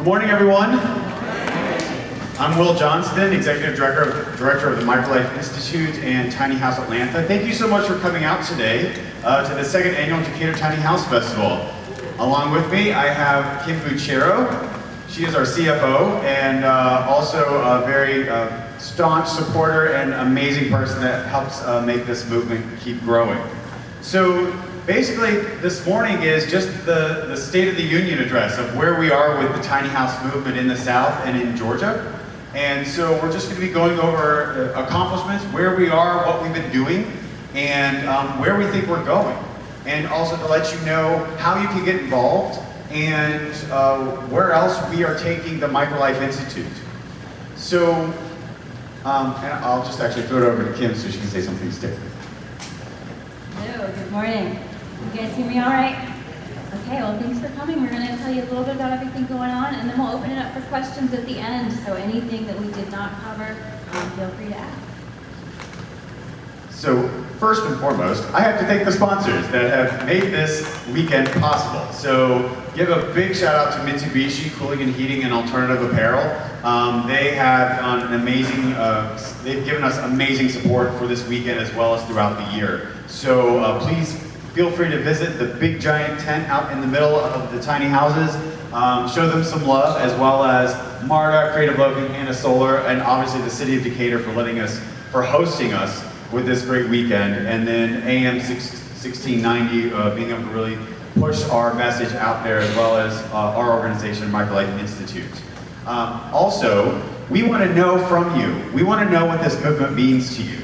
Good morning, everyone. I'm Will Johnston, Executive Director of the Microlife Institute and Tiny House Atlanta. Thank you so much for coming out today to the second annual Decatur Tiny House Festival. Along with me, I have Kim Buchero. She is our CFO and also a very staunch supporter and amazing person that helps make this movement keep growing. So basically, this morning is just the State of the Union address of where we are with the tiny house movement in the South and in Georgia. And so we're just going to be going over accomplishments, where we are, what we've been doing, and where we think we're going. And also to let you know how you can get involved and where else we are taking the Microlife Institute. So, and I'll just actually throw it over to Kim so she can say something too. Hello, good morning. You guys hear me all right? Okay, well thanks for coming. We're going to tell you a little bit about everything going on, and then we'll open it up for questions at the end. So anything that we did not cover, feel free to ask. So first and foremost, I have to thank the sponsors that have made this weekend possible. So give a big shout out to Mitsubishi Cooling and Heating and Alternative Apparel. They have done an amazing, they've given us amazing support for this weekend as well as throughout the year. So please feel free to visit the big giant tent out in the middle of the tiny houses. Show them some love, as well as Marta, Creative Logan, Hannah Solar, and obviously the City of Decatur for hosting us with this great weekend, and then AM 1690 being able to really push our message out there, as well as our organization, Microlife Institute. Also, we want to know from you. We want to know what this movement means to you.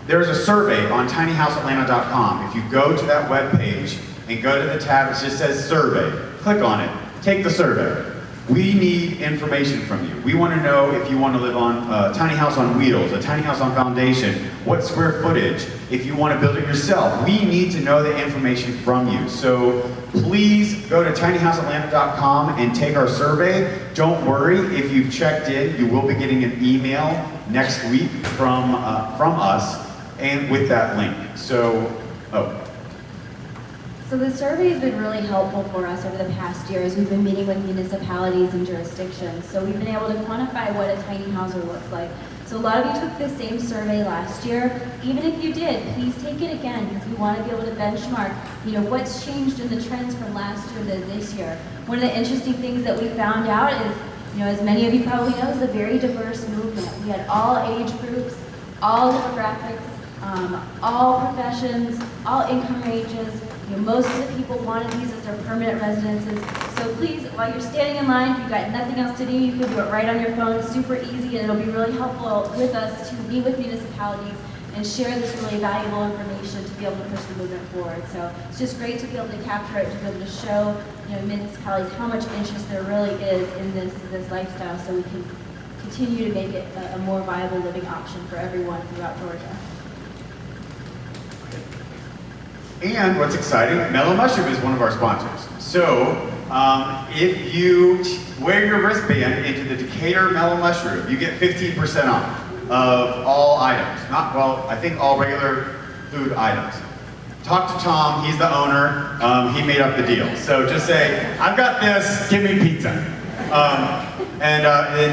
There's a survey on tinyhouseatlanta.com. If you go to that web page and go to the tab, it just says survey. Click on it. Take the survey. We need information from you. We want to know if you want to live on a tiny house on wheels, a tiny house on foundation, what square footage, if you want to build it yourself. We need to know the information from you. So please go to tinyhouseatlanta.com and take our survey. Don't worry, if you've checked in, you will be getting an email next week from us and with that link. So the survey has been really helpful for us over the past year as we've been meeting with municipalities and jurisdictions. So we've been able to quantify what a tiny houser looks like. So a lot of you took the same survey last year. Even if you did, please take it again, because we want to be able to benchmark, what's changed in the trends from last year to this year. One of the interesting things that we found out is, as many of you probably know, is a very diverse movement. We had all age groups, all demographics, all professions, all income ranges. Most of the people wanted these as their permanent residences. So please, while you're standing in line, if you've got nothing else to do, you can do it right on your phone. It's super easy, and it'll be really helpful with us to meet with municipalities and share this really valuable information to be able to push the movement forward. So it's just great to be able to capture it, to be able to show municipalities how much interest there really is in this lifestyle, so we can continue to make it a more viable living option for everyone throughout Georgia. And what's exciting, Mello Mushroom is one of our sponsors. So if you wear your wristband into the Decatur Mello Mushroom, you get 15% off of all items. I think all regular food items. Talk to Tom, he's the owner, he made up the deal. So just say, I've got this, give me pizza. And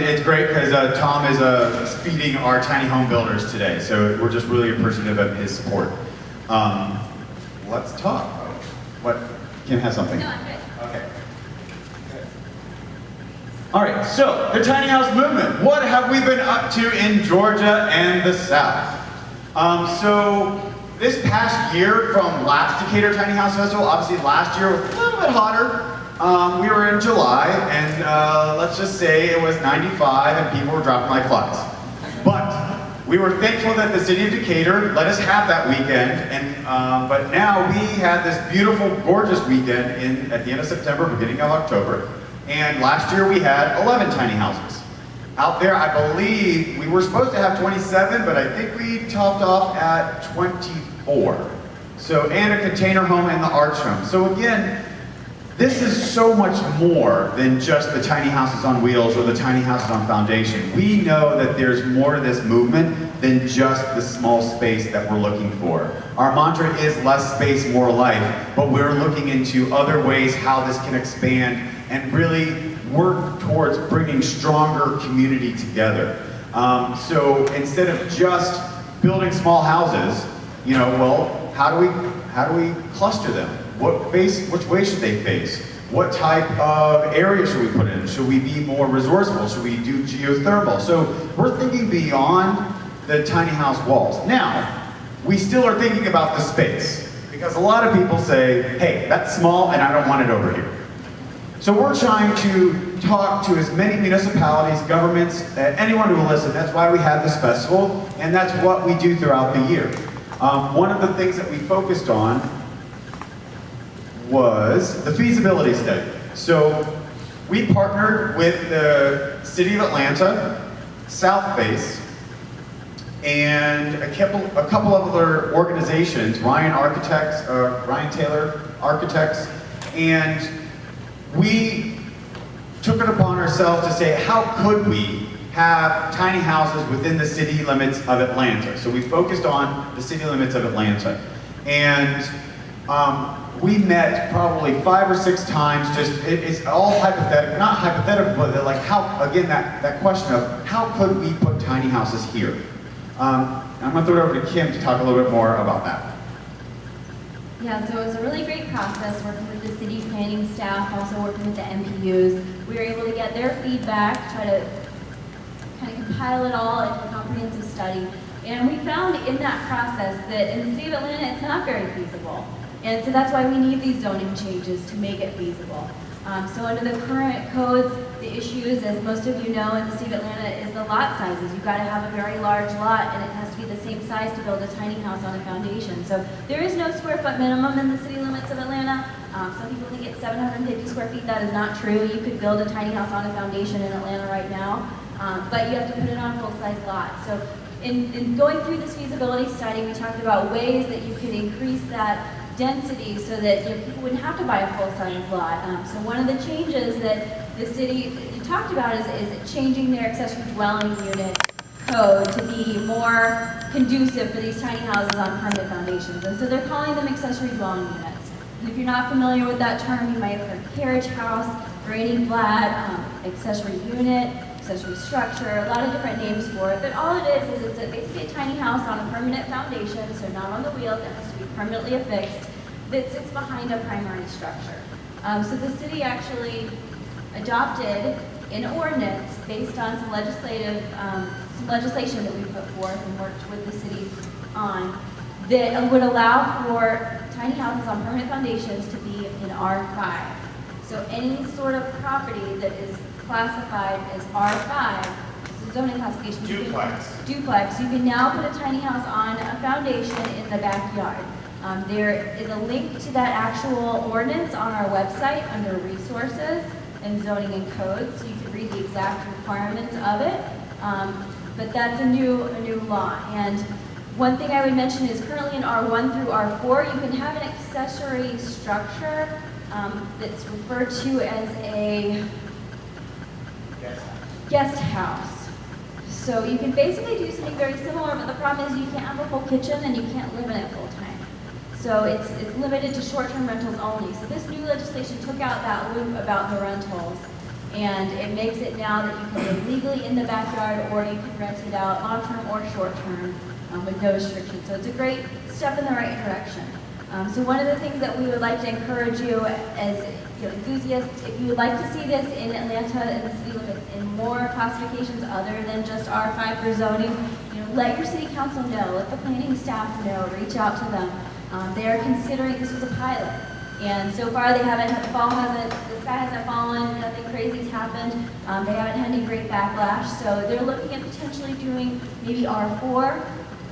it's great because Tom is feeding our tiny home builders today. So we're just really appreciative of his support. Let's talk. What? Kim has something. No, I'm good. Okay. All right, so the tiny house movement. What have we been up to in Georgia and the South? So this past year from last Decatur Tiny House Festival, obviously last year was a little bit hotter. We were in July, and let's just say it was 95 and people were dropping like flies. But we were thankful that the City of Decatur let us have that weekend, but now we had this beautiful, gorgeous weekend at the end of September, beginning of October, and last year we had 11 tiny houses. Out there, I believe, we were supposed to have 27, but I think we topped off at 24. So, and a container home and the arch home. So again, this is so much more than just the tiny houses on wheels or the tiny houses on foundation. We know that there's more to this movement than just the small space that we're looking for. Our mantra is less space, more life, but we're looking into other ways how this can expand and really work towards bringing stronger community together. So instead of just building small houses, you know, well, how do we cluster them? Which way should they face? What type of area should we put in? Should we be more resourceful? Should we do geothermal? So we're thinking beyond the tiny house walls. Now, we still are thinking about the space, because a lot of people say, hey, that's small and I don't want it over here. So we're trying to talk to as many municipalities, governments, anyone who will listen. That's why we have this festival, and that's what we do throughout the year. One of the things that we focused on was the feasibility study. So we partnered with the City of Atlanta, South Face, and a couple of other organizations, Ryan Taylor Architects, and we took it upon ourselves to say, how could we have tiny houses within the city limits of Atlanta? So we focused on the city limits of Atlanta. And we met probably 5 or 6 times, it's all hypothetical, not hypothetical, but like how, again, that question of how could we put tiny houses here? I'm gonna throw it over to Kim to talk a little bit more about that. Yeah, so it was a really great process working with the city planning staff, also working with the MPUs. We were able to get their feedback, try to kind of compile it all into a comprehensive study. And we found in that process that in the city of Atlanta, it's not very feasible. And so that's why we need these zoning changes to make it feasible. So under the current codes, the issues, as most of you know, in the city of Atlanta is the lot sizes. You've got to have a very large lot, and it has to be the same size to build a tiny house on a foundation. So there is no square foot minimum in the city limits of Atlanta. Some people think it's 750 square feet. That is not true. You could build a tiny house on a foundation in Atlanta right now, but you have to put it on a full-size lot. So in going through this feasibility study, we talked about ways that you could increase that density so that people wouldn't have to buy a full-size lot. So one of the changes that the city talked about is changing their accessory dwelling unit code to be more conducive for these tiny houses on permanent foundations. And so they're calling them accessory dwelling units. And if you're not familiar with that term, you might have heard carriage house, granny flat, accessory unit, accessory structure, a lot of different names for it. But all it is it's basically a tiny house on a permanent foundation, so not on the wheels, it has to be permanently affixed, that sits behind a primary structure. So the city actually adopted an ordinance based on some legislation that we put forth and worked with the city on that would allow for tiny houses on permanent foundations to be in R5. So any sort of property that is classified as R5, this is zoning classification. Duplex. You can now put a tiny house on a foundation in the backyard. There is a link to that actual ordinance on our website under resources and zoning and codes, so you can read the exact requirements of it. But that's a new law. And one thing I would mention is currently in R1 through R4, you can have an accessory structure that's referred to as a guest house. So you can basically do something very similar, but the problem is you can't have a full kitchen and you can't live in it full time. So it's limited to short-term rentals only. So this new legislation took out that loop about the rentals, and it makes it now that you can live legally in the backyard, or you can rent it out long-term or short-term with no restrictions. So it's a great step in the right direction. So one of the things that we would like to encourage you as enthusiasts, if you would like to see this in Atlanta and the city limits in more classifications other than just R5 for zoning, let your city council know, let the planning staff know, reach out to them. They are considering this was a pilot, and so far the sky hasn't fallen, nothing crazy's happened. They haven't had any great backlash, so they're looking at potentially doing maybe R4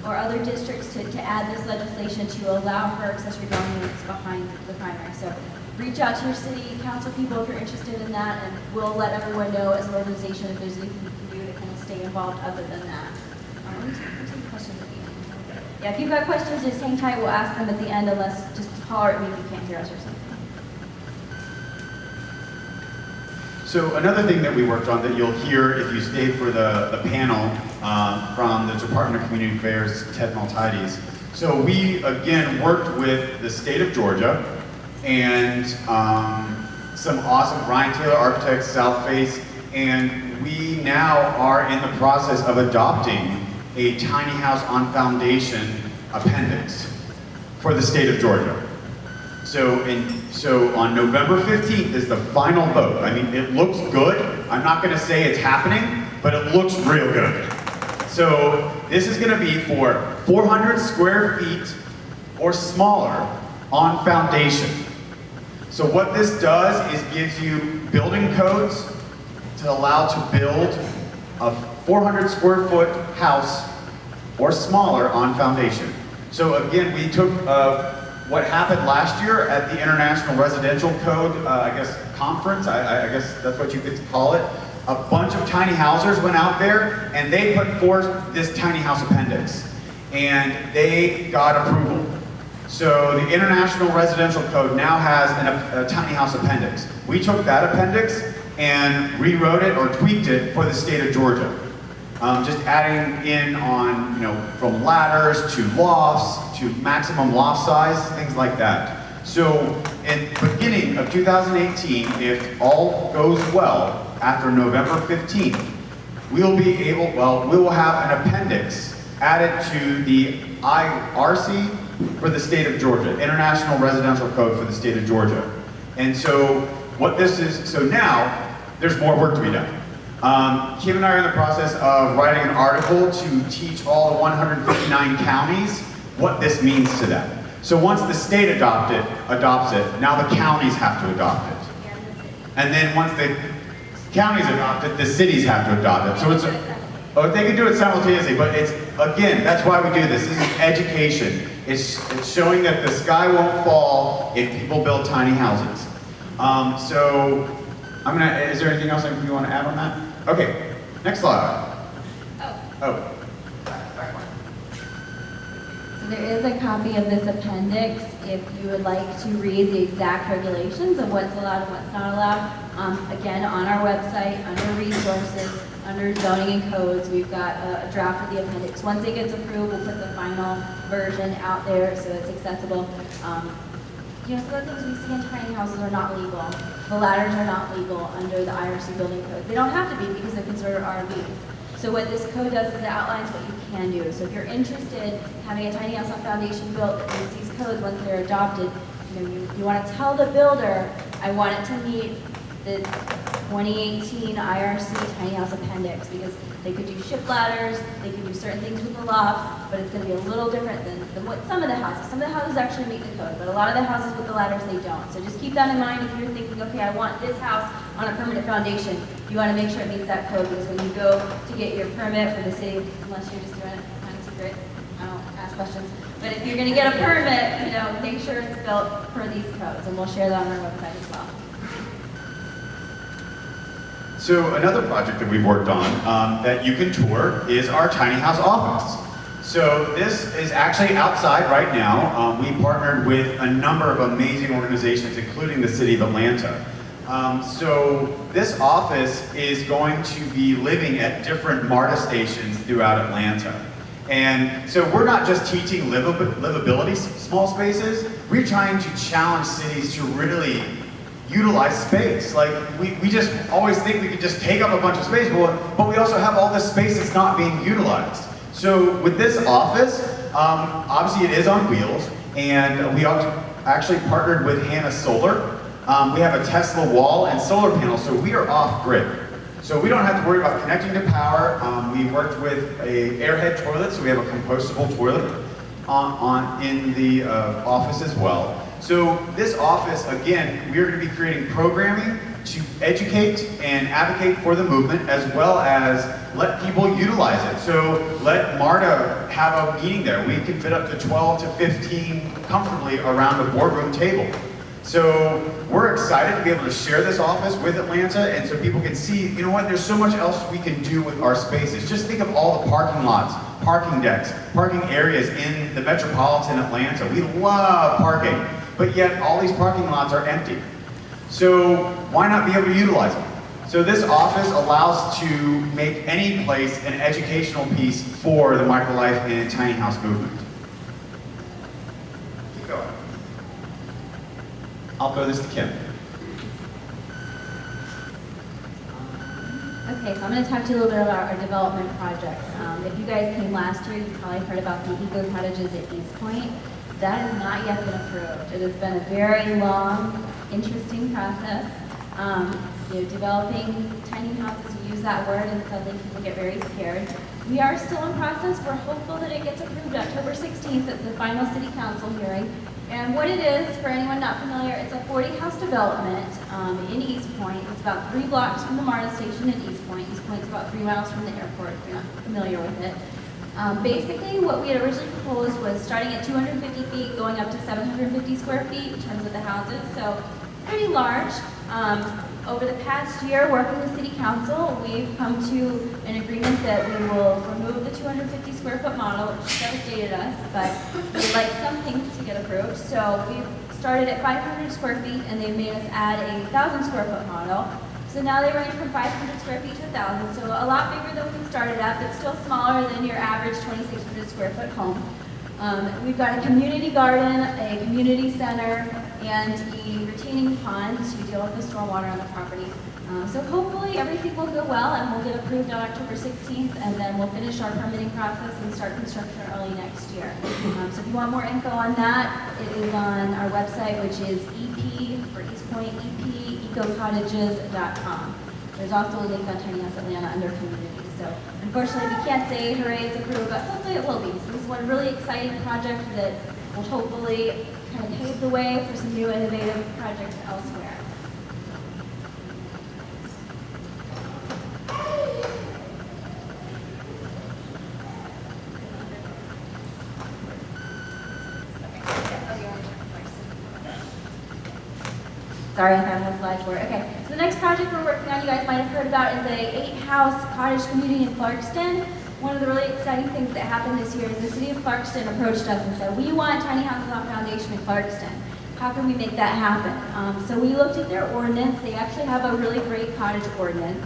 or other districts to add this legislation to allow for accessory dwelling units behind the primary. So reach out to your city council people if you're interested in that, and we'll let everyone know as an organization if there's anything you can do to kind of stay involved other than that. We'll take questions at the end. Yeah, if you've got questions, just hang tight. We'll ask them at the end, unless just holler at me if you can't hear us or something. So another thing that we worked on that you'll hear if you stay for the panel from the Department of Community Affairs, Ted Maltaides. So we, again, worked with the state of Georgia and some awesome Ryan Taylor Architects, South Face, and we now are in the process of adopting a tiny house on foundation appendix for the state of Georgia. So on November 15th is the final vote. I mean, it looks good. I'm not gonna say it's happening, but it looks real good. So this is gonna be for 400 square feet or smaller on foundation. So what this does is gives you building codes to allow to build a 400 square foot house or smaller on foundation. So again, we took what happened last year at the International Residential Code, I guess, conference, I guess that's what you could call it. A bunch of tiny housers went out there and they put forth this tiny house appendix. And they got approval. So the International Residential Code now has a tiny house appendix. We took that appendix and rewrote it or tweaked it for the state of Georgia. Just adding in on, from ladders to lofts to maximum loft size, things like that. So in the beginning of 2018, if all goes well, after November 15th, we will have an appendix added to the IRC for the state of Georgia, International Residential Code for the state of Georgia. And so what this is, so now there's more work to be done. Kim and I are in the process of writing an article to teach all the 159 counties what this means to them. So once the state adopts it, now the counties have to adopt it. And then once the counties adopt it, the cities have to adopt it. So they can do it simultaneously, but it's, again, that's why we do this. This is education. It's showing that the sky won't fall if people build tiny houses. So is there anything else you want to add on that? Okay, next slide. Oh. So there is a copy of this appendix if you would like to read the exact regulations of what's allowed and what's not allowed. Again, on our website, under resources, under zoning and codes, we've got a draft of the appendix. Once it gets approved, we'll put the final version out there so it's accessible. Some of the things we see in tiny houses are not legal. The ladders are not legal under the IRC building code. They don't have to be because they're considered RVs. So what this code does is it outlines what you can do. So if you're interested in having a tiny house on foundation built that meets these codes once they're adopted, you want to tell the builder, I want it to meet the 2018 IRC tiny house appendix, because they could do ship ladders, they could do certain things with the lofts, but it's going to be a little different than what some of the houses. Some of the houses actually meet the code, but a lot of the houses with the ladders, they don't. So just keep that in mind if you're thinking, okay, I want this house on a permanent foundation. You want to make sure it meets that code, because when you go to get your permit for the city, unless you're just doing it kind of secret, I don't ask questions, but if you're going to get a permit, make sure it's built per these codes, and we'll share that on our website as well. So another project that we've worked on that you can tour is our tiny house office. So this is actually outside right now. We partnered with a number of amazing organizations, including the city of Atlanta. So this office is going to be living at different MARTA stations throughout Atlanta. And so we're not just teaching livability small spaces, we're trying to challenge cities to really utilize space. Like, we just always think we could just take up a bunch of space, but we also have all this space that's not being utilized. So with this office, obviously it is on wheels, and we actually partnered with Hannah Solar. We have a Tesla wall and solar panels, so we are off-grid. So we don't have to worry about connecting to power. We worked with a airhead toilet, so we have a compostable toilet in the office as well. So this office, again, we are going to be creating programming to educate and advocate for the movement, as well as let people utilize it. So let MARTA have a meeting there. We can fit up to 12 to 15 comfortably around a boardroom table. So we're excited to be able to share this office with Atlanta, and so people can see, there's so much else we can do with our spaces. Just think of all the parking lots, parking decks, parking areas in the metropolitan Atlanta. We love parking, but yet all these parking lots are empty. So why not be able to utilize them? So this office allows to make any place an educational piece for the Microlife and tiny house movement. Keep going. I'll throw this to Kim. Okay, so I'm going to talk to you a little bit about our development projects. If you guys came last year, you probably heard about the Eco Cottages at East Point. That has not yet been approved. It has been a very long, interesting process. Developing tiny houses, we use that word and suddenly people get very scared. We are still in process. We're hopeful that it gets approved October 16th. It's the final city council hearing. And what it is, for anyone not familiar, it's a 40-house development in East Point. It's about 3 blocks from the MARTA station in East Point. East Point's about 3 miles from the airport, if you're not familiar with it. Basically, what we had originally proposed was starting at 250 feet, going up to 750 square feet in terms of the houses, so pretty large. Over the past year, working with City Council, we've come to an agreement that we will remove the 250 square foot model, which devastated us, but we'd like something to get approved. So we've started at 500 square feet, and they made us add a 1,000 square foot model. So now they range from 500 square feet to 1,000, so a lot bigger than we started at, but still smaller than your average 2,600 square foot home. We've got a community garden, a community center, and a retaining pond to deal with the stormwater on the property. So hopefully everything will go well and we'll get approved on October 16th, and then we'll finish our permitting process and start construction early next year. So if you want more info on that, it is on our website, which is EP, for East Point, ecocottages.com. There's also a link on Tiny House Atlanta under community. So unfortunately we can't say hooray it's approved, but hopefully it will be. So this is one really exciting project that will hopefully kind of pave the way for some new innovative projects elsewhere. Sorry, I thought I had slides for it. Okay, so the next project we're working on, you guys might have heard about, is a 8-house cottage community in Clarkston. One of the really exciting things that happened this year is the city of Clarkston approached us and said, we want tiny houses on foundation in Clarkston. How can we make that happen? So we looked at their ordinance. They actually have a really great cottage ordinance.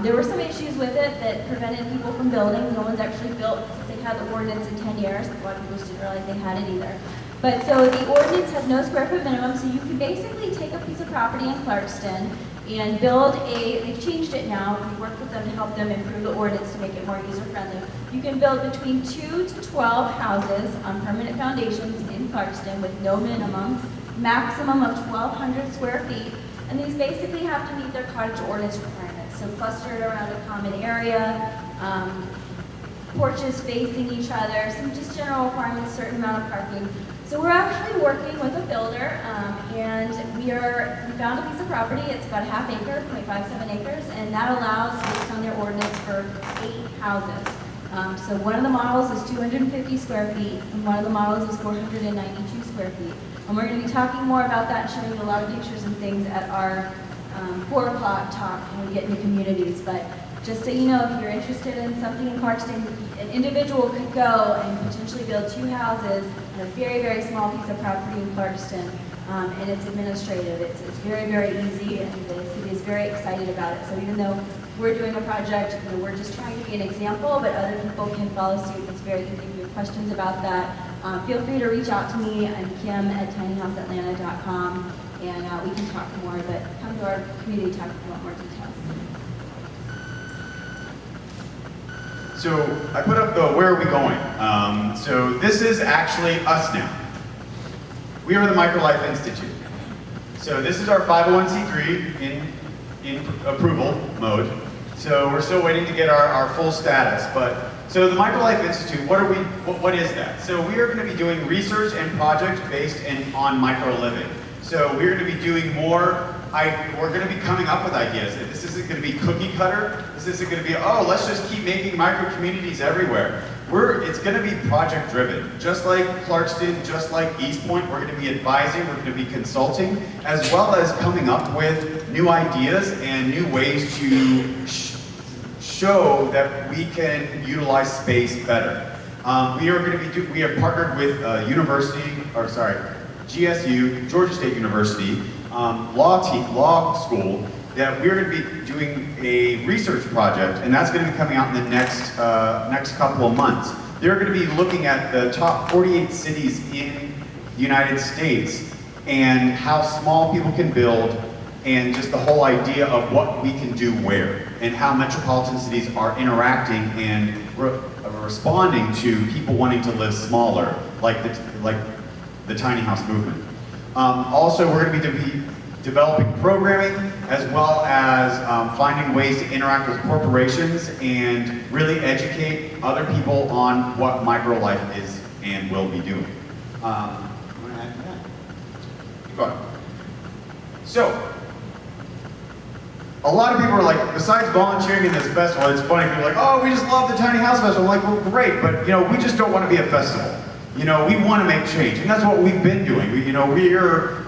There were some issues with it that prevented people from building. No one's actually built since they've had the ordinance in 10 years. A lot of people just didn't realize they had it either. But so the ordinance has no square foot minimum, so you can basically take a piece of property in Clarkston and build they've changed it now. We worked with them to help them improve the ordinance to make it more user-friendly. You can build between 2 to 12 houses on permanent foundations in Clarkston with no minimum, maximum of 1,200 square feet, and these basically have to meet their cottage ordinance requirements. So clustered around a common area, porches facing each other, some just general requirements, certain amount of parking. So we're actually working with a builder, and we found a piece of property. It's about a half acre, 0.57 acres, and that allows, based on their ordinance, for 8 houses. So one of the models is 250 square feet, and one of the models is 492 square feet. And we're going to be talking more about that and showing you a lot of pictures and things at our 4 o'clock talk when we get into communities. But just so you know, if you're interested in something in Clarkston, an individual could go and potentially build 2 houses on a very, very small piece of property in Clarkston, and it's administrative. It's very, very easy, and the city is very excited about it. So even though we're doing a project, we're just trying to be an example, but other people can follow suit. It's very easy. If you have questions about that, feel free to reach out to me. I'm Kim at tinyhouseatlanta.com, and we can talk more, but come to our community talk if you want more details. So I put up the where are we going? So this is actually us now. We are the Microlife Institute. So this is our 501c3 in approval mode. So we're still waiting to get our full status. But so the Microlife Institute, what is that? So we are going to be doing research and projects based on micro living. So we're going to be doing more. We're going to be coming up with ideas. This isn't going to be cookie cutter. This isn't going to be, oh, let's just keep making micro communities everywhere. It's going to be project driven. Just like Clarkston, just like East Point, we're going to be advising, we're going to be consulting, as well as coming up with new ideas and new ways to show that we can utilize space better. We have partnered with GSU, Georgia State University, law school, that we're going to be doing a research project, and that's going to be coming out in the next couple of months. They're going to be looking at the top 48 cities in the United States and how small people can build, and just the whole idea of what we can do where, and how metropolitan cities are interacting and responding to people wanting to live smaller, like the tiny house movement. Also, we're going to be developing programming, as well as finding ways to interact with corporations and really educate other people on what Microlife is and will be doing. I'm going to add to that. Keep going. So, a lot of people are like, besides volunteering in this festival, it's funny, people are like, oh, we just love the Tiny House Festival. I'm like, well, great, but we just don't want to be a festival. We want to make change, and that's what we've been doing.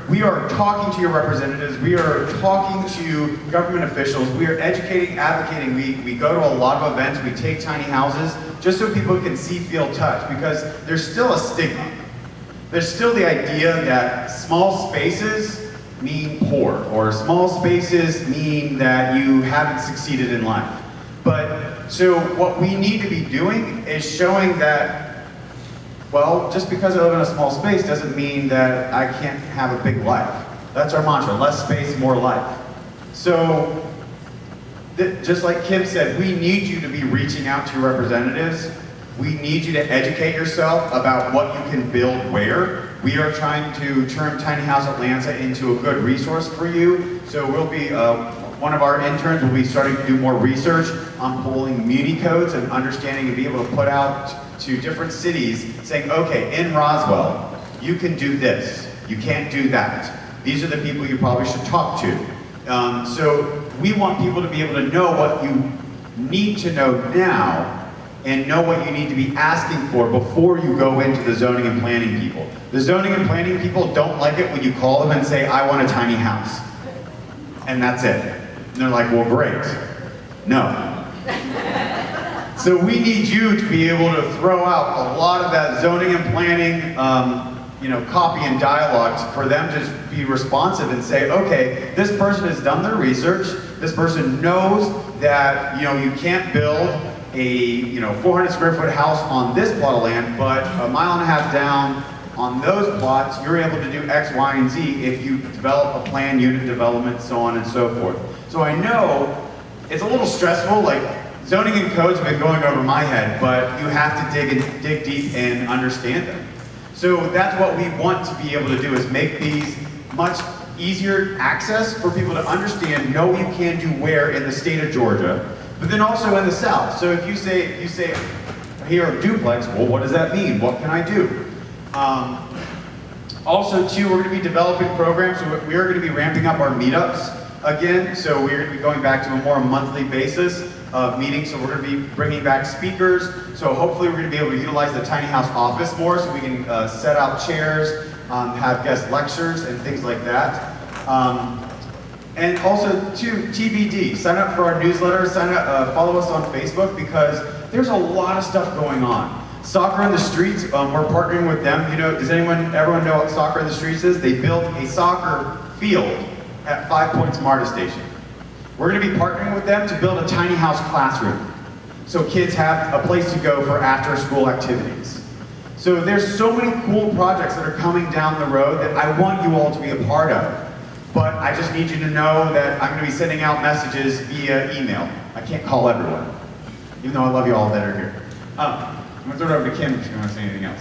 We are talking to your representatives, we are talking to government officials, we are educating, advocating, we go to a lot of events, we take tiny houses, just so people can see, feel, touch, because there's still a stigma. There's still the idea that small spaces mean poor, or small spaces mean that you haven't succeeded in life. So what we need to be doing is showing that, well, just because I live in a small space doesn't mean that I can't have a big life. That's our mantra, less space, more life. So, just like Kim said, we need you to be reaching out to your representatives. We need you to educate yourself about what you can build where. We are trying to turn Tiny House Atlanta into a good resource for you. So we'll be, one of our interns will be starting to do more research on pulling muni codes and understanding and be able to put out to different cities saying, okay, in Roswell, you can do this, you can't do that. These are the people you probably should talk to. So we want people to be able to know what you need to know now and know what you need to be asking for before you go into the zoning and planning people. The zoning and planning people don't like it when you call them and say, I want a tiny house. And that's it. And they're like, well, great. No. So we need you to be able to throw out a lot of that zoning and planning, copy and dialogue for them to just be responsive and say, okay, this person has done their research. This person knows that you can't build a 400 square foot house on this plot of land, but a mile and a half down on those plots, you're able to do X, Y, and Z if you develop a plan, unit development, so on and so forth. So I know it's a little stressful, like zoning and codes have been going over my head, but you have to dig deep and understand them. So that's what we want to be able to do, is make these much easier access for people to understand, know you can do where in the state of Georgia, but then also in the South. So if you say, here, duplex, well, what does that mean? What can I do? Also, too, we're going to be developing programs. So we are going to be ramping up our meetups again. So we're going to be going back to a more monthly basis of meetings. So we're going to be bringing back speakers. So hopefully we're going to be able to utilize the tiny house office more, so we can set out chairs, have guest lectures and things like that. And also, too, TBD, sign up for our newsletter, follow us on Facebook, because there's a lot of stuff going on. Soccer in the Streets, we're partnering with them. Does everyone know what Soccer in the Streets is? They built a soccer field at 5 Points MARTA station. We're going to be partnering with them to build a tiny house classroom, so kids have a place to go for after school activities. So there's so many cool projects that are coming down the road that I want you all to be a part of. But I just need you to know that I'm going to be sending out messages via email. I can't call everyone, even though I love you all that are here. I'm going to throw it over to Kim if you want to say anything else.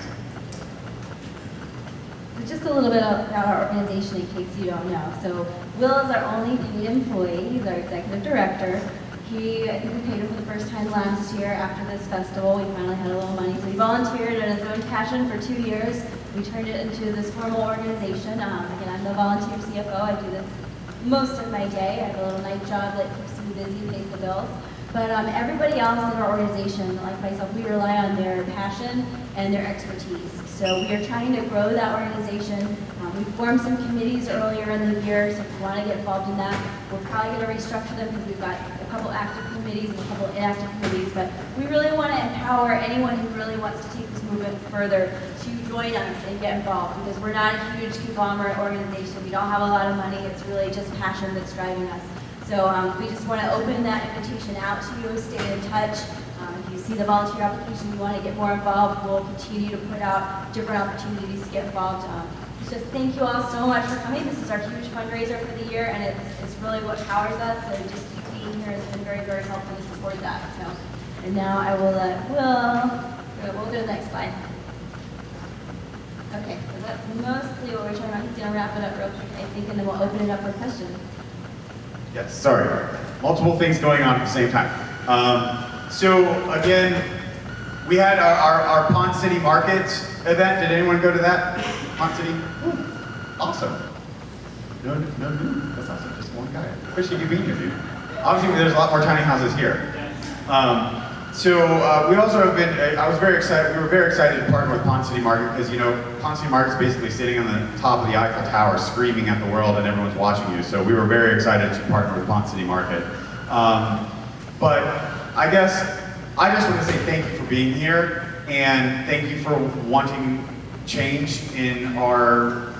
So just a little bit about our organization in case you don't know. So Will is our only paid employee. He's our executive director. I think we paid him for the first time last year after this festival. We finally had a little money. So he volunteered in his own passion for 2 years. We turned it into this formal organization. Again, I'm the volunteer CFO. I do this most of my day. I have a little night job that keeps me busy, pays the bills. But everybody else in our organization, like myself, we rely on their passion and their expertise. So we are trying to grow that organization. We formed some committees earlier in the year, so if you want to get involved in that, we're probably going to restructure them because we've got a couple active committees and a couple inactive committees. But we really want to empower anyone who really wants to take this movement further to join us and get involved, because we're not a huge conglomerate organization. We don't have a lot of money. It's really just passion that's driving us. So we just want to open that invitation out to you, stay in touch. If you see the volunteer application, you want to get more involved, we'll continue to put out different opportunities to get involved. Just thank you all so much for coming. This is our huge fundraiser for the year, and it's really what powers us. So just keep being here has been very, very helpful to support that. So, and now I will let we'll do the next slide. Okay, so that's mostly what we're talking about. He's going to wrap it up real quick, I think, and then we'll open it up for questions. Yes, sorry. Multiple things going on at the same time. So again, we had our Pond City Market event. Did anyone go to that? Pond City? Ooh, awesome. No, that's awesome. Just one guy. Appreciate you being here, dude. Obviously, there's a lot more tiny houses here. We also have been, I was very excited, we were very excited to partner with Pond City Market because, you know, Pond City Market is basically sitting on the top of the Eiffel Tower screaming at the world and everyone's watching you. So we were very excited to partner with Pond City Market. But I guess I just want to say thank you for being here and thank you for wanting change in our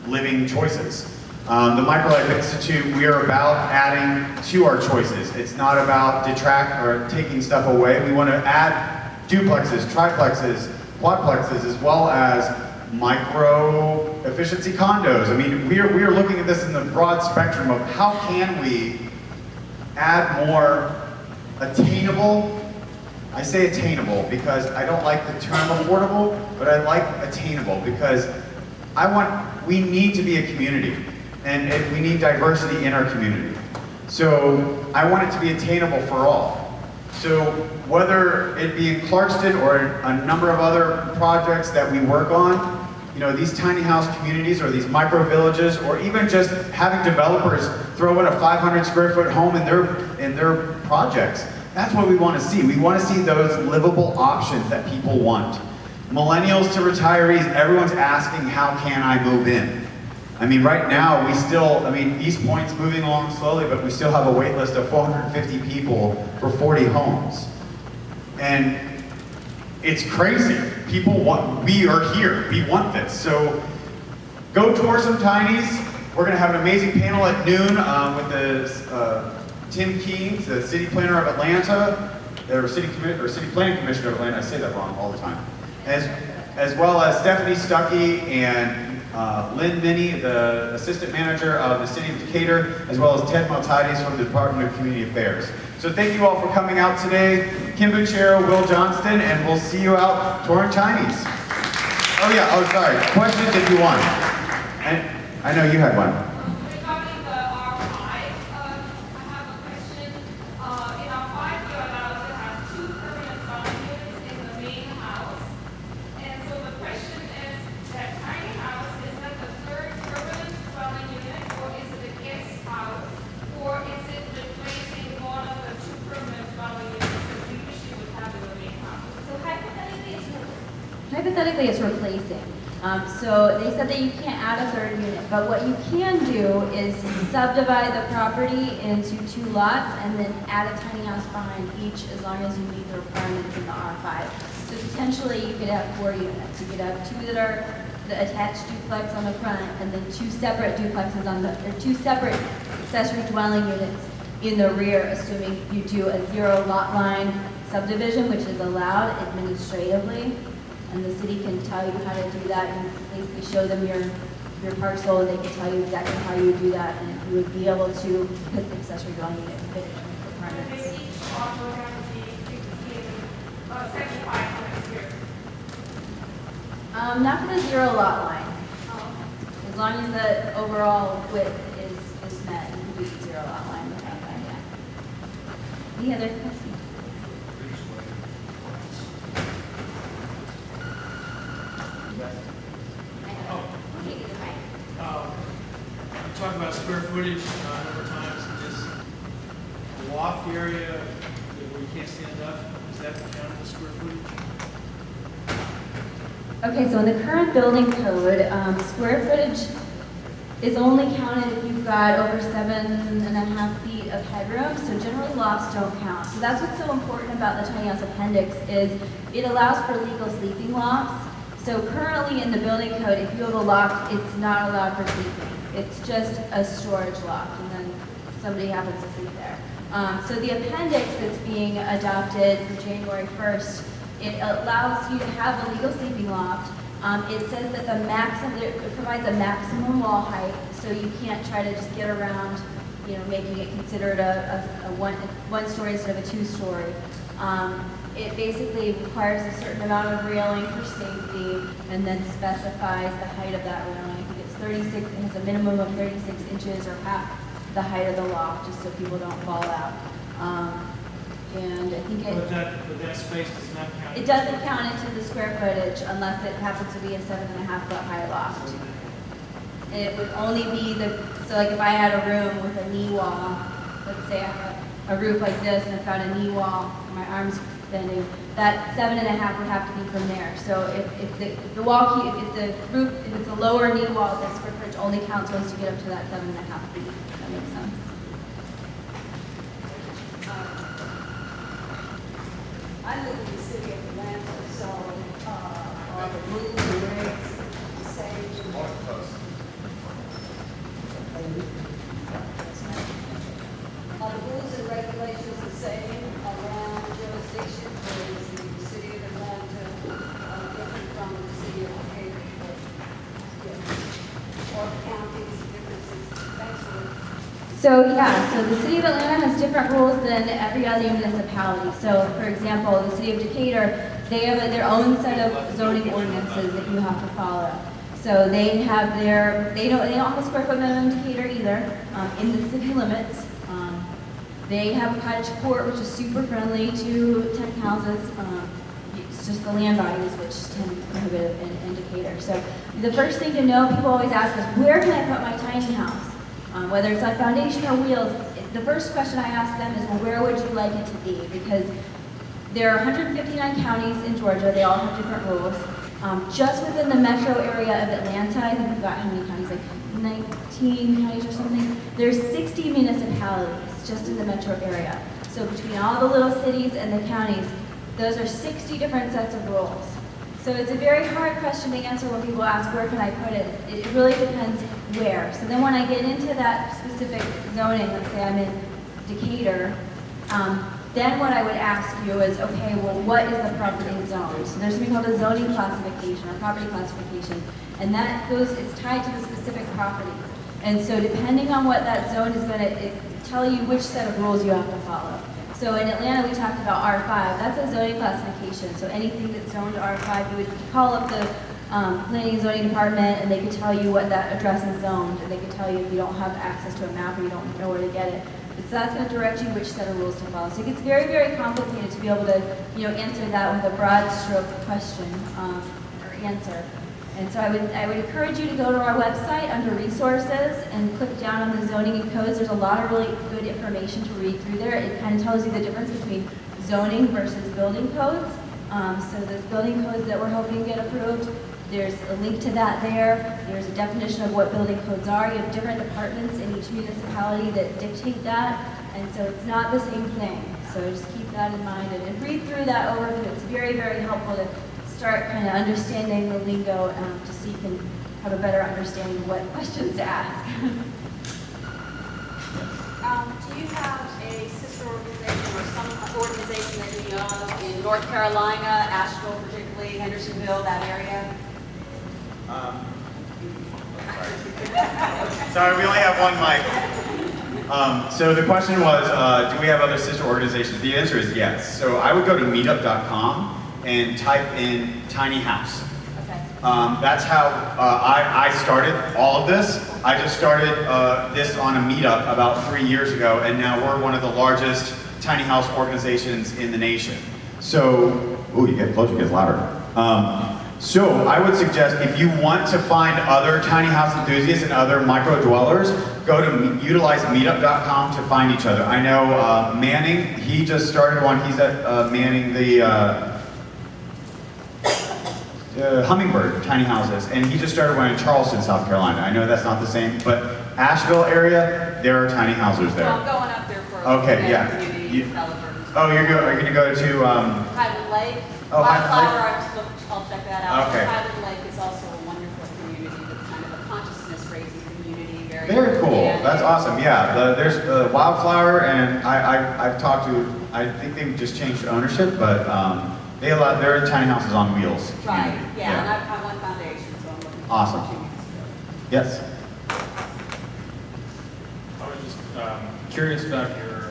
living choices. The Microlife Institute, we are about adding to our choices. It's not about detract or taking stuff away. We want to add duplexes, triplexes, quadplexes, as well as micro efficiency condos. I mean, we are looking at this in the broad spectrum of how can we add more attainable. I say attainable because I don't like the term affordable, but I like attainable because we need to be a community. And we need diversity in our community. So I want it to be attainable for all. So whether it be in Clarkston or a number of other projects that we work on, you know, these tiny house communities or these micro villages, or even just having developers throw in a 500 square foot home in their projects. That's what we want to see. We want to see those livable options that people want. Millennials to retirees, everyone's asking, how can I move in? I mean, right now, East Point's moving along slowly, but we still have a wait list of 450 people for 40 homes. And it's crazy. We are here, we want this. So go tour some tinies. We're gonna have an amazing panel at noon with the Tim Keynes, the city planner of Atlanta, or city planning commissioner of Atlanta. I say that wrong all the time. As well as Stephanie Stuckey and Lynn Minnie, the assistant manager of the city of Decatur, as well as Ted Maltades from the Department of Community Affairs. So thank you all for coming out today. Kim Buchero, Will Johnston, and we'll see you out touring tinies. Oh yeah, sorry. Questions if you want. I know you had one. Regarding the R5, I have a question. In R5, you're allowed to have 2 permanent dwelling units in the main house. And so the question is, that tiny house, is that the 3rd permanent dwelling unit, or is it a guest house, or is it replacing one of the 2 permanent dwelling units that we usually would have in the main house? So hypothetically it's replacing. So they said that you can't add a 3rd unit, but what you can do is subdivide the property into 2 lots and then add a tiny house behind each as long as you meet the requirements in the R5. So potentially you could have 4 units. You could have 2 that are the attached duplex on the front and then 2 separate duplexes or 2 separate accessory dwelling units in the rear, assuming you do a 0 lot line subdivision, which is allowed administratively. And the city can tell you how to do that and basically show them your parcel and they can tell you exactly how you would do that and you would be able to put the accessory dwelling unit in requirements. They each also have to be 75 next year. Not for the 0 lot line. As long as the overall width is met, you can do the 0 lot line without that, yeah. Any other questions? We talked about square footage a number of times. Is the loft area where you can't stand up, is that counted as square footage? Okay, so in the current building code, square footage is only counted if you've got over 7.5 feet of headroom, so generally lofts don't count. So that's what's so important about the tiny house appendix is it allows for legal sleeping lofts. So currently in the building code, if you have a loft, it's not allowed for sleeping. It's just a storage loft, and then somebody happens to sleep there. So the appendix that's being adopted for January 1st, it allows you to have a legal sleeping loft. It says that it provides a maximum wall height, so you can't try to just get around, making it considered a one story instead of a 2-story. It basically requires a certain amount of railing for safety, and then specifies the height of that railing. I think it's 36. It has a minimum of 36 inches or half the height of the loft, just so people don't fall out. And I think But that space does not count. it doesn't count into the square footage unless it happens to be a 7.5 foot high loft. And it would only be so like if I had a room with a knee wall, let's say I have a roof like this and I found a knee wall, and my arms bending, that 7.5 would have to be from there. So if the roof, if it's a lower knee wall, the square footage only counts once you get up to that 7.5 feet. If that makes sense. I live in the city of Atlanta, so are the rules and regs the same? Are the rules and regulations the same around jurisdictions, or is the city of Atlanta different from the city of Decatur? Or counties, differences? Thanks for So the city of Atlanta has different rules than every other municipality. So for example, the city of Decatur, they have their own set of zoning ordinances that you have to follow. So they have they don't have a square foot minimum in Decatur either, in the city limits. They have a cottage court, which is super friendly to tiny houses. It's just the land values which tend to be prohibitive in Decatur. So the first thing to know, people always ask us, where can I put my tiny house? Whether it's on foundation or wheels, the first question I ask them is, well, where would you like it to be? Because there are 159 counties in Georgia. They all have different rules. Just within the metro area of Atlanta, I think we've got how many counties? Like 19 counties or something. There's 60 municipalities just in the metro area. So between all the little cities and the counties, those are 60 different sets of rules. So it's a very hard question to answer when people ask, where can I put it? It really depends where. So then when I get into that specific zoning, let's say I'm in Decatur, then what I would ask you is, okay, well, what is the property zone? So there's something called a zoning classification or property classification, and it's tied to the specific property. And so depending on what that zone is going to tell you which set of rules you have to follow. So in Atlanta, we talked about R5. That's a zoning classification. So anything that's zoned R5, you would call up the planning and zoning department, and they could tell you what that address is zoned, and they could tell you if you don't have access to a map or you don't know where to get it. So that's going to direct you which set of rules to follow. So it gets very, very complicated to be able to, answer that with a broad stroke question or answer. And so I would encourage you to go to our website under resources and click down on the zoning and codes. There's a lot of really good information to read through there. It kind of tells you the difference between zoning versus building codes. So those building codes that we're hoping get approved, there's a link to that there. There's a definition of what building codes are. You have different departments in each municipality that dictate that. And so it's not the same thing. So just keep that in mind and read through that overview. It's very, very helpful to start kind of understanding the lingo just so you can have a better understanding of what questions to ask. Do you have a sister organization or some organization that you know in North Carolina, Asheville particularly, Hendersonville, that area? Sorry, we only have one mic. So the question was, do we have other sister organizations? The answer is yes. So I would go to meetup.com and type in tiny house. Okay. That's how I started all of this. I just started this on a meetup about 3 years ago, and now we're one of the largest tiny house organizations in the nation. So, you get closer, it gets louder. So I would suggest if you want to find other tiny house enthusiasts and other micro dwellers, go to utilize meetup.com to find each other. I know Manning, he just started one. He's at Manning the Hummingbird tiny houses, and he just started one in Charleston, South Carolina. I know that's not the same, but Asheville area, there are tiny houses there. Well, I'm going up there for Okay, yeah. community developers. Oh, are you going to go to? Highland Lake. Oh, Highland Wildflower, I'll check that out. Okay. Highland Lake is also a wonderful community with kind of a consciousness raising community, very Very cool. Yeah. That's awesome. Yeah, there's Wildflower, and I've talked to. I think they've just changed ownership, but they're tiny houses on wheels. Right, community. yeah, and I want foundation, so I'm looking for Awesome. opportunities. Yes. I was just curious about your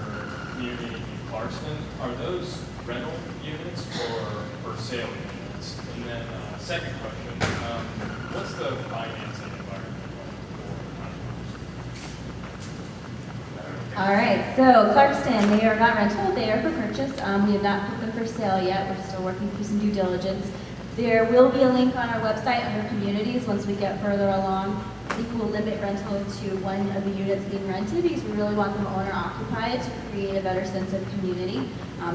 community in Clarkston. Are those rental units or for sale units? And then second question, what's the financing environment like for All right, so Clarkston, they are not rental, they are for purchase. We have not put them for sale yet. We're still working through some due diligence. There will be a link on our website under communities once we get further along. I think we'll limit rental to one of the units being rented because we really want them owner occupied to create a better sense of community.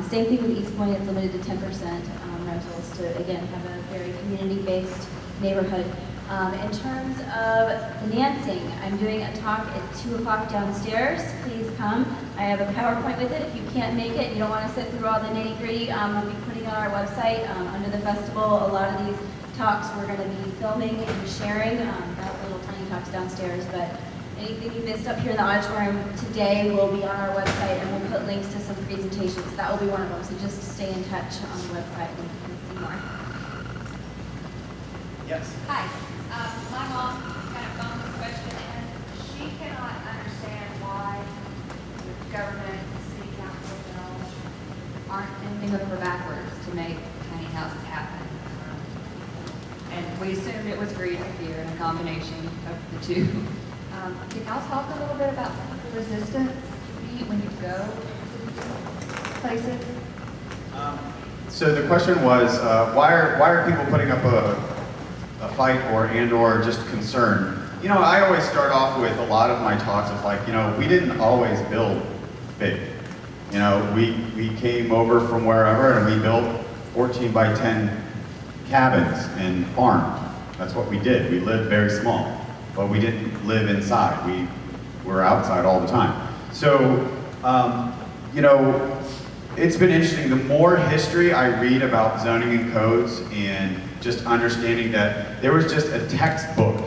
Same thing with East Point, it's limited to 10% rentals to, again, have a very community-based neighborhood. In terms of financing, I'm doing a talk at 2 o'clock downstairs. Please come. I have a PowerPoint with it. If you can't make it, you don't want to sit through all the nitty-gritty, we'll be putting on our website under the festival. A lot of these talks we're going to be filming and sharing. Got little tiny talks downstairs, but anything you missed up here in the auditorium today will be on our website, and we'll put links to some presentations. That will be one of them, so just stay in touch on the website and see more. Yes. Hi, my mom kind of found this question, and she cannot understand why the government, city council, and all aren't bending over backwards to make tiny houses happen. And we assumed it was greed and fear and a combination of the two. Can y'all talk a little bit about the resistance when you go to places? So the question was, why are people putting up a fight or just concern? You know, I always start off with a lot of my talks of like, you know, we didn't always build big. You know, we came over from wherever and we built 14 by 10 cabins and farmed. That's what we did. We lived very small, but we didn't live inside. We were outside all the time. So, you know, it's been interesting. The more history I read about zoning and codes and just understanding that there was just a textbook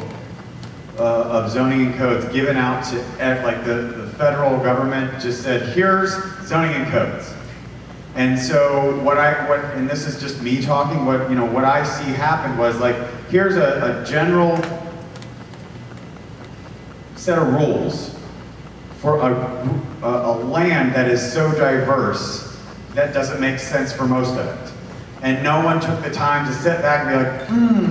of zoning and codes given out to, like the federal government just said, here's zoning and codes. And so and this is just me talking, what I see happen was like, here's a general set of rules for a land that is so diverse that doesn't make sense for most of it. And no one took the time to sit back and be like,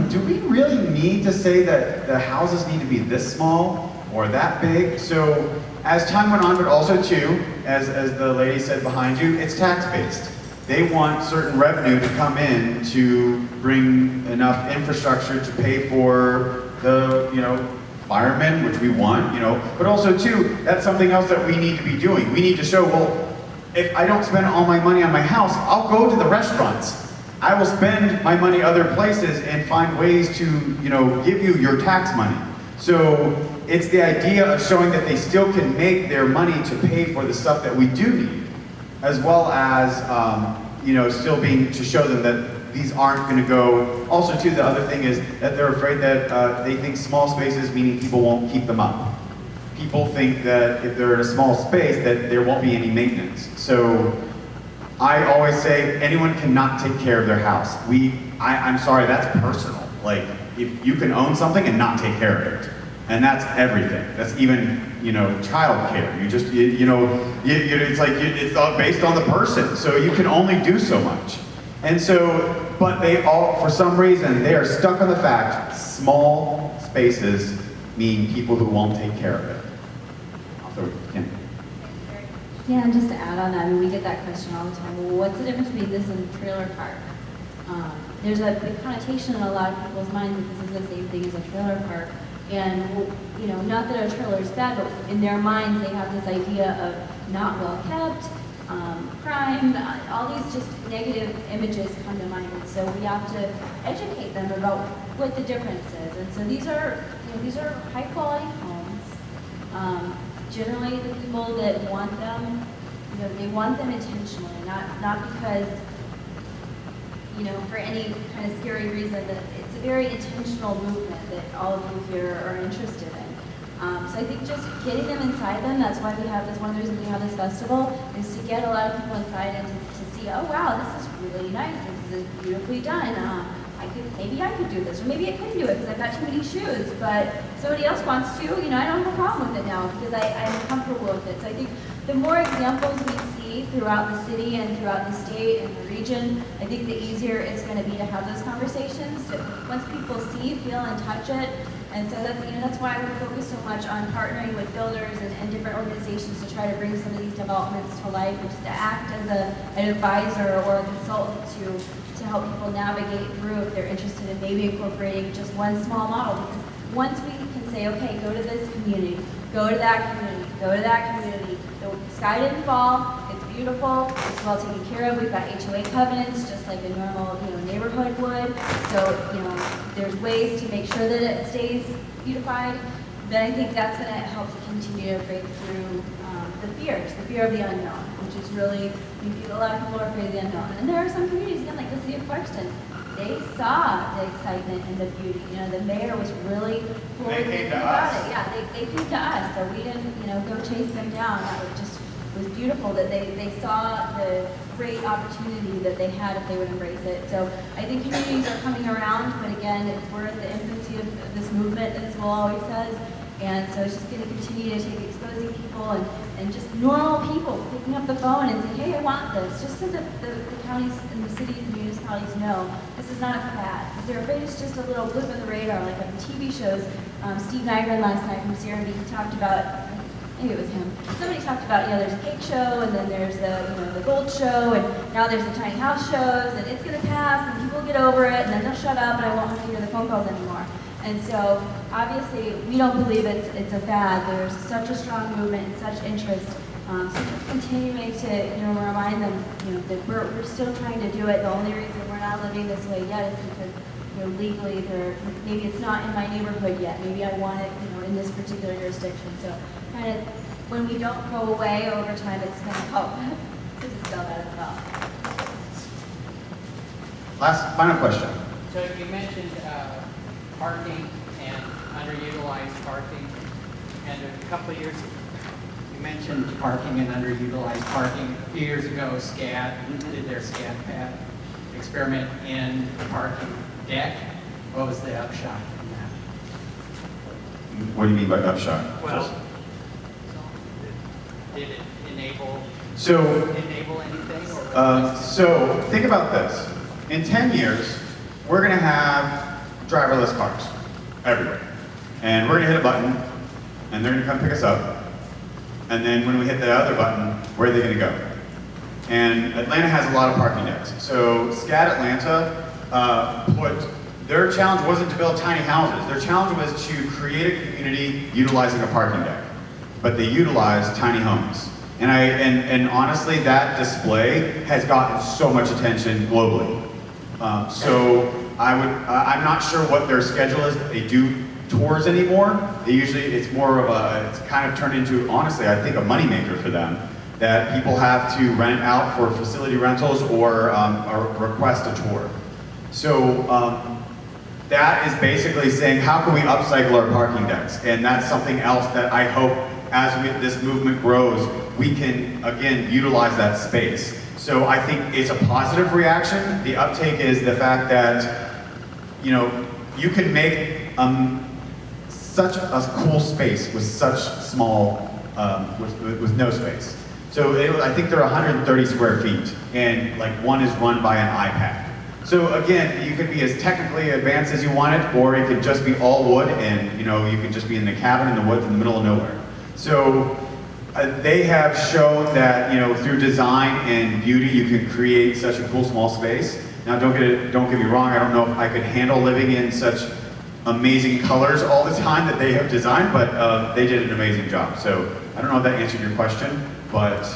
do we really need to say that the houses need to be this small or that big? So as time went on, but also too, as the lady said behind you, it's tax-based. They want certain revenue to come in to bring enough infrastructure to pay for the, firemen, which we want, but also too, that's something else that we need to be doing. We need to show, well, if I don't spend all my money on my house, I'll go to the restaurants. I will spend my money other places and find ways to, give you your tax money. So it's the idea of showing that they still can make their money to pay for the stuff that we do need, as well as, still being to show them that these aren't going to go. Also, too, the other thing is that they're afraid that they think small spaces, meaning people won't keep them up. People think that if they're in a small space, that there won't be any maintenance. So I always say anyone cannot take care of their house. I'm sorry, that's personal. Like, if you can own something and not take care of it, and that's everything. That's even, child care. You just, it's all based on the person. So you can only do so much. And so, but they all, for some reason, they are stuck on the fact small spaces mean people who won't take care of it. So, Kim. Yeah, and just to add on that, we get that question all the time. Well, what's the difference between this and a trailer park? There's a big connotation in a lot of people's minds that this is the same thing as a trailer park. And, not that a trailer is bad, but in their minds they have this idea of not well kept, crime, all these just negative images come to mind. And so we have to educate them about what the difference is. And so these are high quality homes. Generally the people that want them, they want them intentionally, not because, for any kind of scary reason. That it's a very intentional movement that all of you here are interested in. So I think just getting them inside them, that's why we have this, one of the reasons we have this festival, is to get a lot of people inside and to see, oh wow, this is really nice, this is beautifully done. Maybe I could do this, or maybe I couldn't do it because I've got too many shoes, but somebody else wants to, you know, I don't have a problem with it now because I'm comfortable with it. So I think the more examples we see throughout the city and throughout the state and the region, I think the easier it's going to be to have those conversations. Once people see, feel, and touch it. And so that's, you know, that's why we focus so much on partnering with builders and different organizations to try to bring some of these developments to life, and just to act as an advisor or a consultant to help people navigate through if they're interested in maybe incorporating just one small model. Because once we can say, okay, go to this community, go to that community, go to that community, the sky didn't fall, it's beautiful, it's well taken care of, we've got HOA covenants just like a normal, you know, neighborhood would. So, you know, there's ways to make sure that it stays beautified. Then I think that's going to help to continue to break through the fear of the unknown, which is really, a lot of people are afraid of the unknown. And there are some communities, again, like the city of Clarkston, they saw the excitement and the beauty. You know, the mayor was really They came to about us. it. Yeah, they came to us, so we didn't, you know, go chase them down. That was beautiful that they saw the great opportunity that they had if they would embrace it. So I think communities are coming around, but again, we're at the infancy of this movement, as Will always says. And so it's just going to continue to take exposing people and just normal people picking up the phone and saying, hey, I want this, just so that the counties and the cities and municipalities know this is not a fad. Because they're afraid it's just a little blip in the radar, like on TV shows. Steve Nygren last night from CRB, he talked about, maybe it was him, somebody talked about, you know, there's a cake show, and then there's the, you know, the gold show, and now there's the tiny house shows, and it's going to pass, and people get over it, and then they'll shut up, and I won't have to hear the phone calls anymore. And so, obviously, we don't believe it's a fad. There's such a strong movement and such interest. So just continuing to, you know, remind them, you know, that we're still trying to do it. The only reason we're not living this way yet is because, you know, legally, maybe it's not in my neighborhood yet. Maybe I want it, you know, in this particular jurisdiction. So, kind of, when we don't go away over time, it's going to help to dispel that as well. Final question. So you mentioned parking and underutilized parking, and a couple of years, you mentioned parking and underutilized parking. A few years ago, SCAT did their SCAT pad experiment in the parking deck. What was the upshot from that? What do you mean by upshot? Well, did it enable anything? Or So think about this. In 10 years, we're going to have driverless cars everywhere. And we're going to hit a button, and they're going to come pick us up. And then when we hit the other button, where are they going to go? And Atlanta has a lot of parking decks. So SCAT Atlanta their challenge wasn't to build tiny houses. Their challenge was to create a community utilizing a parking deck. But they utilized tiny homes. And honestly, that display has gotten so much attention globally. I'm not sure what their schedule is. They do tours anymore. It's kind of turned into, honestly, I think a moneymaker for them, that people have to rent out for facility rentals or request a tour. So that is basically saying, how can we upcycle our parking decks? And that's something else that I hope, as this movement grows, we can, again, utilize that space. So I think it's a positive reaction. The uptake is the fact that, you know, you can make such a cool space with such small, with no space. So I think they're 130 square feet, and like one is run by an iPad. So again, you could be as technically advanced as you want it, or it could just be all wood, and you know, you could just be in the cabin in the woods in the middle of nowhere. So they have shown that, you know, through design and beauty, you can create such a cool small space. Now, don't get me wrong. I don't know if I could handle living in such amazing colors all the time that they have designed, but they did an amazing job. So I don't know if that answered your question, but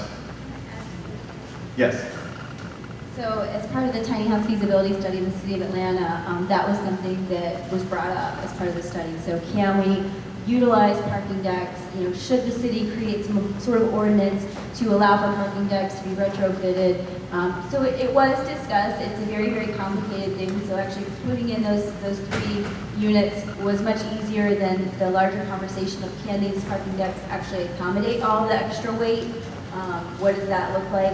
yes. So as part of the tiny house feasibility study in the city of Atlanta, that was something that was brought up as part of the study. So can we utilize parking decks? You know, should the city create some sort of ordinance to allow for parking decks to be retrofitted? So it was discussed. It's a very, very complicated thing. So actually putting in those 3 units was much easier than the larger conversation of can these parking decks actually accommodate all the extra weight? What does that look like?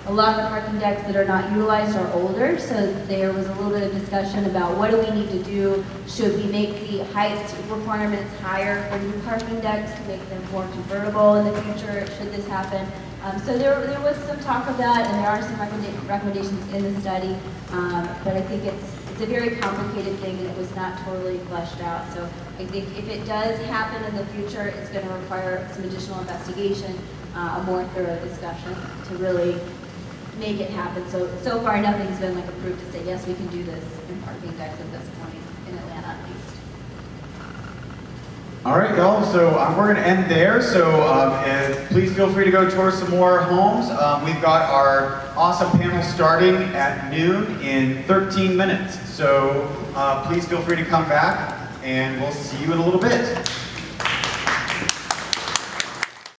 A lot of the parking decks that are not utilized are older, so there was a little bit of discussion about what do we need to do? Should we make the height requirements higher for new parking decks to make them more convertible in the future, should this happen? So there was some talk of that, and there are some recommendations in the study, but I think it's a very complicated thing, and it was not totally fleshed out. So I think if it does happen in the future, it's going to require some additional investigation, a more thorough discussion to really make it happen. So far, nothing's been like approved to say, yes, we can do this in parking decks at this point, in Atlanta at least. All right, y'all, so we're going to end there. So please feel free to go tour some more homes. We've got our awesome panel starting at noon in 13 minutes. So please feel free to come back, and we'll see you in a little bit.